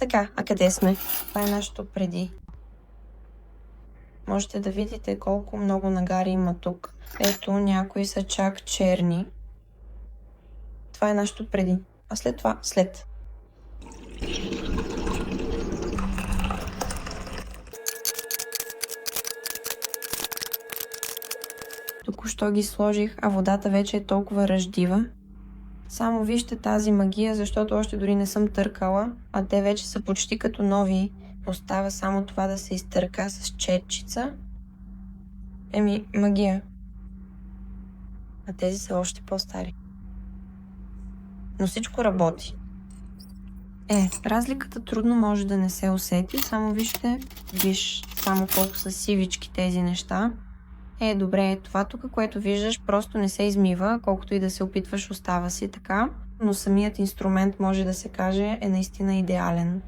Така, а къде сме? Това е нашето преди. Можете да видите колко много нагари има тук. Ето, някои са чак черни. Това е нашето преди. А след това, след. Току-що ги сложих, а водата вече е толкова ръждива. Само вижте тази магия, защото още дори не съм търкала, а те вече са почти като нови. Остава само това да се изтърка с четчица. Магия. А тези са още по-стари. Но всичко работи. Разликата трудно може да не се усети, само виж само колко са сивички тези неща. Добре, това тук, което виждаш, просто не се измива, колкото и да се опитваш, остава си така, но самият инструмент, може да се каже, е наистина идеален.